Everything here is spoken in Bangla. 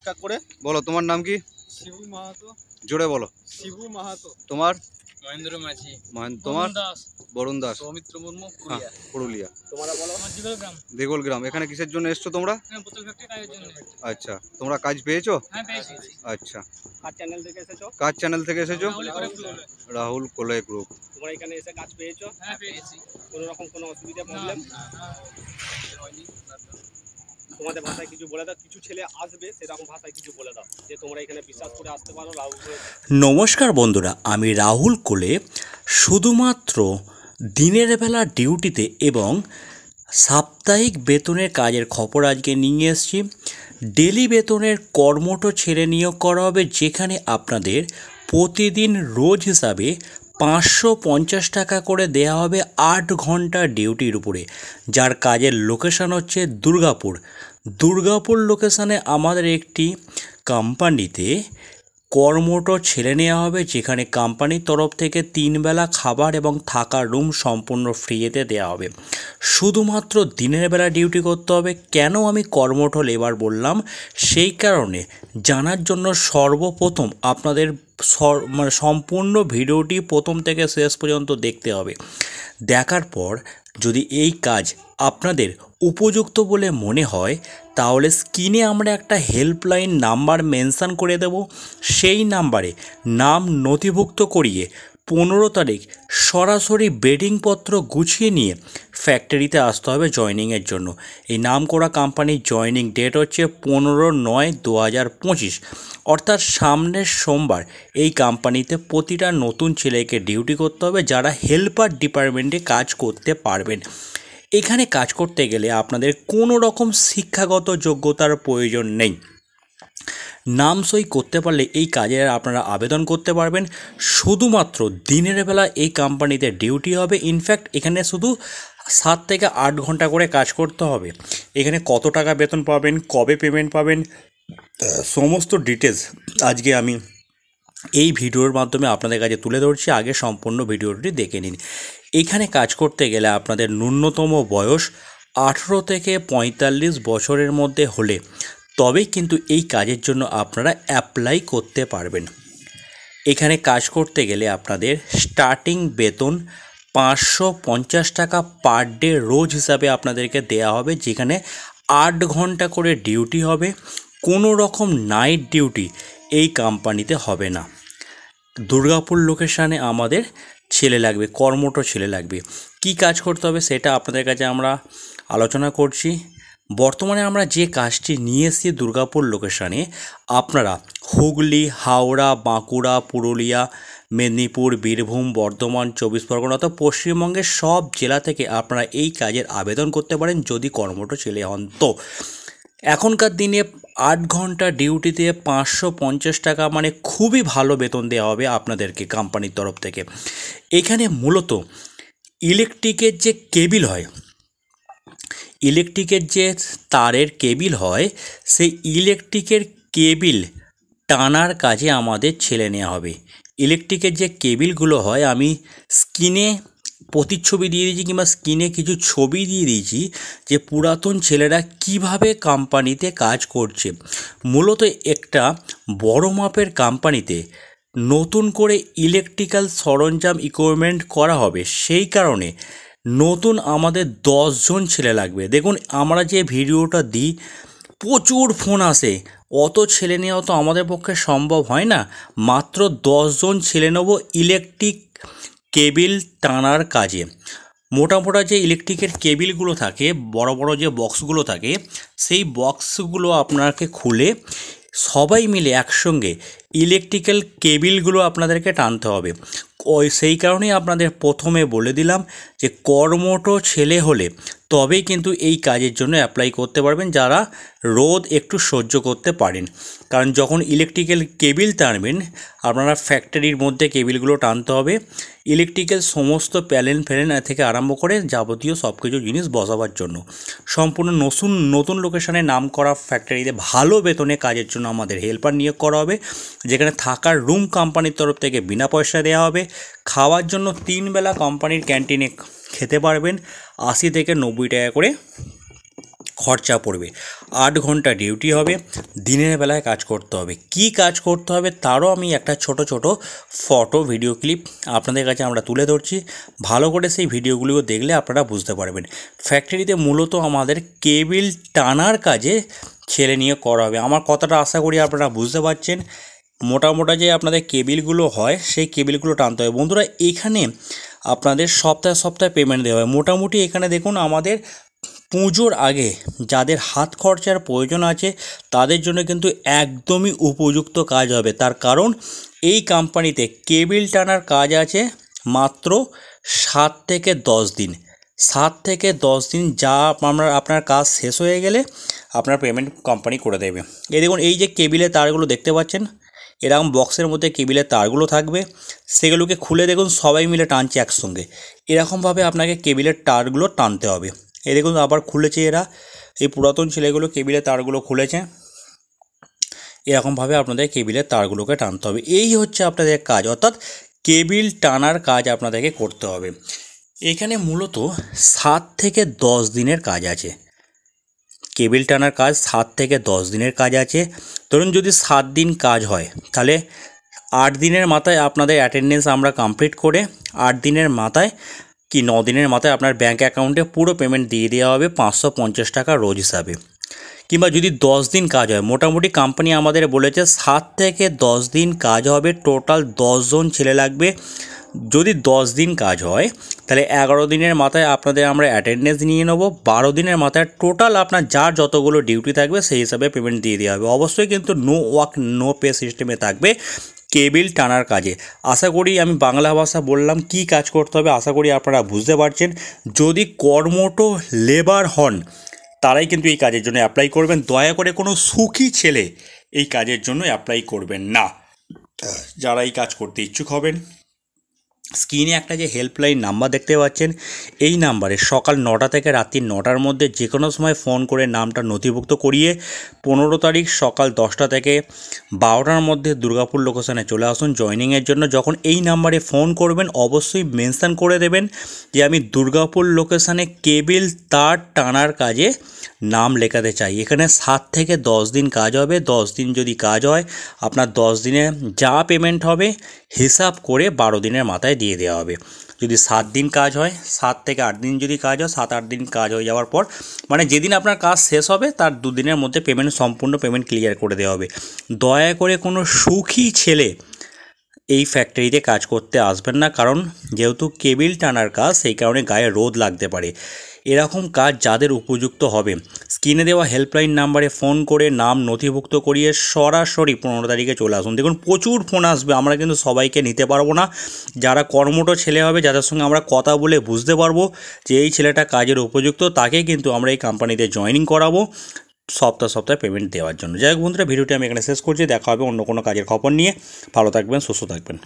ঠিকঠাক করে। বলো তোমার নাম কি? শিবু মাহাতো। জোরে বলো। শিবু মাহাতো। তোমার? মহেন্দ্র মাঝি। তোমার? বরুণ দাস। সৌমিত্র মুর্মু, পুরুলিয়া। পুরুলিয়া। তোমরা বলো। দেগল গ্রাম। এখানে কিসের জন্য এসছো তোমরা? আচ্ছা, তোমরা কাজ পেয়েছো? হ্যাঁ পেয়েছি। আচ্ছা, কার চ্যানেল থেকে এসেছো? কার চ্যানেল থেকে এসেছো? রাহুল কোলে গ্রুপ। তোমরা এখানে এসে কাজ পেয়েছো? হ্যাঁ পেয়েছি। কোনো রকম কোনো অসুবিধা প্রবলেম? তোমাদের ভাষায় কিছু বলে দাও, কিছু ছেলে আসবে সেরকম ভাষায় কিছু বলে দাও যে তোমরা এখানে বিশ্বাস করে আসতে পারো। রাহুল। নমস্কার বন্ধুরা, আমি রাহুল কোলে। শুধুমাত্র দিনের বেলা ডিউটিতে এবং সাপ্তাহিক বেতনের কাজের খবর আজকে নিয়ে এসেছি। ডেলি বেতনের কর্মঠ ছেলে নিয়োগ করা হবে, যেখানে আপনাদের প্রতিদিন রোজ হিসাবে 550 টাকা করে দেয়া হবে 8 ঘন্টা ডিউটির উপরে, যার কাজের লোকেশান হচ্ছে দুর্গাপুর লোকেশানে আমাদের একটি কোম্পানিতে কর্মঠ ছেলে নেওয়া হবে, যেখানে কোম্পানির তরফ থেকে 3 বেলা খাবার এবং থাকার রুম সম্পূর্ণ ফ্রিতে দেওয়া হবে। শুধুমাত্র দিনের বেলা ডিউটি করতে হবে। কেন আমি কর্মঠ লেবার বললাম, সেই কারণে জানার জন্য সর্বপ্রথম আপনাদের সম্পূর্ণ ভিডিওটি প্রথম থেকে শেষ পর্যন্ত দেখতে হবে। দেখার পর যদি এই কাজ আপনাদের উপযুক্ত বলে মনে হয়, তাহলে স্ক্রিনে আমরা একটা হেল্পলাইন নাম্বার মেনশান করে দেব। সেই নাম্বারে নাম নথিভুক্ত করিয়ে 15 তারিখ সরাসরি বেডিংপত্র গুছিয়ে নিয়ে ফ্যাক্টরিতে আসতে হবে জয়েনিংয়ের জন্য। এই নাম করা কোম্পানির জয়েনিং ডেট হচ্ছে 15/9/2025, অর্থাৎ সামনের সোমবার। এই কোম্পানিতে প্রতিটা নতুন ছেলেকে ডিউটি করতে হবে, যারা হেল্পার ডিপার্টমেন্টে কাজ করতে পারবেন। এখানে কাজ করতে গেলে আপনাদের কোনো রকম শিক্ষাগত যোগ্যতার প্রয়োজন নেই। নাম সই করতে পারলে এই কাজে আপনারা আবেদন করতে পারবেন। শুধুমাত্র দিনের বেলা এই কোম্পানিতে ডিউটি হবে। ইনফ্যাক্ট এখানে শুধু 7 থেকে 8 ঘন্টা করে কাজ করতে হবে। এখানে কত টাকা বেতন পাবেন, কবে পেমেন্ট পাবেন, সমস্ত ডিটেলস আজকে আমি এই ভিডিওর মাধ্যমে আপনাদের কাছে তুলে ধরছি। আগে সম্পূর্ণ ভিডিওটি দেখে নিন। এখানে কাজ করতে গেলে আপনাদের ন্যূনতম বয়স 18 থেকে 45 বছরের মধ্যে হলে তবেই কিন্তু এই কাজের জন্য আপনারা অ্যাপ্লাই করতে পারবেন। এখানে কাজ করতে গেলে আপনাদের স্টার্টিং বেতন 550 টাকা পার ডে রোজ হিসাবে আপনাদেরকে দেয়া হবে, যেখানে 8 ঘন্টা করে ডিউটি হবে। কোনো রকম নাইট ডিউটি এই কোম্পানিতে হবে না। দুর্গাপুর লোকেশানে আমাদের ছেলে লাগবে, কর্মঠ ছেলে লাগবে। কি কাজ করতে হবে সেটা আপনাদের কাছে আমরা আলোচনা করছি। বর্তমানে আমরা যে কাজটি নিয়ে এসেছি দুর্গাপুর লোকেশানে, আপনারা হুগলি, হাওড়া, বাঁকুড়া, পুরুলিয়া, মেদিনীপুর, বীরভূম, বর্ধমান, 24 পরগনা অর্থাৎ পশ্চিমবঙ্গের সব জেলা থেকে আপনারা এই কাজের আবেদন করতে পারেন যদি কর্মঠ ছেলে হন। তো এখনকার দিনে 8 ঘন্টা ডিউটিতে 550 টাকা মানে খুবই ভালো বেতন দেওয়া হবে আপনাদেরকে কোম্পানির তরফ থেকে। এখানে মূলত ইলেকট্রিকের যে কেবিল হয়, ইলেকট্রিকের যে তারের কেবিল হয়, সেই ইলেকট্রিকের কেবিল টানার কাজে আমাদের ছেলে নেওয়া হবে। ইলেকট্রিকের যে কেবিলগুলো হয়, আমি স্ক্রিনে প্রতিচ্ছবি দিয়ে দিয়েছি কিংবা স্ক্রিনে কিছু ছবি দিয়ে দিয়েছি যে পুরাতন ছেলেরা কিভাবে কোম্পানিতে কাজ করছে। মূলত একটা বড় মাপের কোম্পানিতে নতুন করে ইলেকট্রিক্যাল সরঞ্জাম ইকুইপমেন্ট করা হবে, সেই কারণে নতুন আমাদের 10 জন ছেলে লাগবে। দেখুন আমরা যে ভিডিওটা দিই প্রচুর ফোন আসে, অত ছেলে নেওয়া তো আমাদের পক্ষে সম্ভব হয় না। মাত্র 10 জন ছেলে নেব ইলেকট্রিক কেবিল টানার কাজে। মোটামোটা যে ইলেকট্রিকের কেবিলগুলো থাকে, বড় বড় যে বক্সগুলো থাকে, সেই বক্সগুলো আপনাকে খুলে সবাই মিলে একসঙ্গে ইলেকট্রিক্যাল কেবিলগুলো আপনাদেরকে টানতে হবে। সেই কারণেই আপনাদের প্রথমে বলে দিলাম যে কর্মঠ ছেলে হলে তবেই কিন্তু এই কাজের জন্য অ্যাপ্লাই করতে পারবেন, যারা রোদ একটু সহ্য করতে পারেন। কারণ যখন ইলেকট্রিক্যাল কেবিল টানবেন, আপনারা ফ্যাক্টরির মধ্যে কেবিলগুলো টানতে হবে। ইলেকট্রিক্যাল সমস্ত প্যানেল থেকে আরম্ভ করে যাবতীয় সব কিছু জিনিস বসাবার জন্য সম্পূর্ণ নতুন লোকেশানে নাম করা ফ্যাক্টরিতে ভালো বেতনে কাজের জন্য আমাদের হেল্পার নিয়োগ করা হবে, যেখানে থাকার রুম কোম্পানির তরফ থেকে বিনা পয়সা দেওয়া হবে। খাওয়ার জন্য 3 বেলা কোম্পানির ক্যান্টিনে খেতে পারবেন। 80 থেকে 90 টাকা করে খরচা পড়বে। 8 ঘন্টা ডিউটি হবে, দিনের বেলায় কাজ করতে হবে। কি কাজ করতে হবে তারও আমি একটা ছোট ছোট ফটো ভিডিও ক্লিপ আপনাদের কাছে আমরা তুলে ধরছি। ভালো করে সেই ভিডিওগুলিও দেখলে আপনারা বুঝতে পারবেন। ফ্যাক্টরিতে মূলত আমাদের কেবিল টানার কাজে ছেলে নিয়ে করা হবে। আমার কথাটা আশা করি আপনারা বুঝতে পারছেন। মোটা যে আপনাদের কেবিলগুলো হয় সেই কেবিলগুলো টানতে হবে। বন্ধুরা, এখানে আপনাদের সপ্তাহে পেমেন্ট দেওয়া হয়। মোটামুটি এখানে দেখুন, আমাদের পুজোর আগে যাদের হাত খরচার প্রয়োজন আছে তাদের জন্য কিন্তু একদমই উপযুক্ত কাজ হবে। তার কারণ এই কোম্পানিতে কেবিল টানার কাজ আছে মাত্র 7 থেকে 10 দিন। 7 থেকে 10 দিন যা আপনার কাজ শেষ হয়ে গেলে আপনার পেমেন্ট কোম্পানি করে দেবে। এই দেখুন, এই যে কেবিলের তারগুলো দেখতে পাচ্ছেন, এরকম বক্সের মধ্যে কেবিলের তারগুলো থাকবে। সেগুলোকে খুলে দেখুন সবাই মিলে টানছে একসঙ্গে। এরকমভাবে আপনাকে কেবিলের তারগুলো টানতে হবে। এই দেখুন আবার খুলেছে এরা, এই পুরাতন ছেলেগুলো কেবিলের তারগুলো খুলেছে। এরকমভাবে আপনাদের কেবিলের তারগুলোকে টানতে হবে। এই হচ্ছে আপনাদের কাজ, অর্থাৎ কেবিল টানার কাজ আপনাদেরকে করতে হবে। এখানে মূলত 7 থেকে 10 দিনের কাজ আছে। কেবিল টানার কাজ 7 থেকে 10 দিনের কাজ আছে। ধরুন যদি 7 দিন কাজ হয় তাহলে 8 দিনের মাথায় আপনাদের অ্যাটেন্ডেন্স আমরা কমপ্লিট করে 8 দিনের মাথায় কি 9 দিনের মাথায় আপনার ব্যাঙ্ক অ্যাকাউন্টে পুরো পেমেন্ট দিয়ে দেওয়া হবে 550 টাকা রোজ হিসাবে। কিংবা যদি 10 দিন কাজ হয়, মোটামুটি কোম্পানি আমাদের বলেছে 7 থেকে 10 দিন কাজ হবে, টোটাল 10 জন ছেলে লাগবে। যদি 10 দিন কাজ হয় তাহলে 11 দিনের মাথায় আপনাদের আমরা অ্যাটেন্ডেন্স নিয়ে নেব। 12 দিনের মাথায় টোটাল আপনার যার যতগুলো ডিউটি থাকবে সেই হিসাবে পেমেন্ট দিয়ে দেওয়া হবে। অবশ্যই কিন্তু নো ওয়ার্ক নো পে সিস্টেমে থাকবে কেবিল টানার কাজে। আশা করি আমি বাংলা ভাষা বললাম কি কাজ করতে হবে, আশা করি আপনারা বুঝতে পারছেন। যদি কর্মঠ লেবার হন তারাই কিন্তু এই কাজের জন্য অ্যাপ্লাই করবেন। দয়া করে কোনো সুখী ছেলে এই কাজের জন্য অ্যাপ্লাই করবেন না। যারা এই কাজ করতে ইচ্ছুক হবেন, স্ক্রিনে একটা যে হেল্পলাইন নাম্বার দেখতে পাচ্ছেন, এই নাম্বারে সকাল 9টা থেকে রাত্রি 9টার মধ্যে যে কোনো সময় ফোন করে নামটা নথিভুক্ত করিয়ে 15 তারিখ সকাল 10টা থেকে 12টার মধ্যে দুর্গাপুর লোকেশনে চলে আসুন জয়েনিংয়ের জন্য। যখন এই নাম্বারে ফোন করবেন অবশ্যই মেনশন করে দেবেন যে আমি দুর্গাপুর লোকেশনে কেবিল তার টানার কাজে নাম লেখাতে চাই। এখানে 7 থেকে 10 দিন কাজ হবে। 10 দিন যদি কাজ হয় আপনার 10 দিনে যা পেমেন্ট হবে হিসাব করে 12 দিনের মাথায় দিয়ে দেওয়া হবে। যদি 7 দিন কাজ হয়, 7 থেকে 8 দিন যদি কাজ হয়, 7-8 দিন কাজ হয়ে যাওয়ার পর মানে যেদিন আপনার কাজ শেষ হবে তার 2 দিনের মধ্যে সম্পূর্ণ পেমেন্ট ক্লিয়ার করে দেওয়া হবে। দয়া করে কোনো সুখী ছেলে এই ফ্যাক্টরিতে কাজ করতে আসবেন না, কারণ যেহেতু কেবিল টানার কাজ সেই কারণে গায়ে রোদ লাগতে পারে। এরকম কাজ যাদের উপযুক্ত হবে স্ক্রিনে দেওয়া হেল্পলাইন নাম্বারে ফোন করে নাম নথিভুক্ত করিয়ে সরাসরি 15 তারিখে চলে আসুন। দেখুন প্রচুর ফোন আসবে, আমরা কিন্তু সবাইকে নিতে পারবো না। যারা কর্মঠ ছেলে হবে, যাদের সঙ্গে আমরা কথা বলে বুঝতে পারবো যে এই ছেলেটা কাজের উপযুক্ত, তাকে কিন্তু আমরা এই কোম্পানিতে জয়েনিং করাবো সপ্তাহে পেমেন্ট দেওয়ার জন্য। যাই হোক বন্ধুরা, ভিডিওটি আমি এখানে শেষ করছি। দেখা হবে অন্য কোনো কাজের খবর নিয়ে। ভালো থাকবেন, সুস্থ থাকবেন।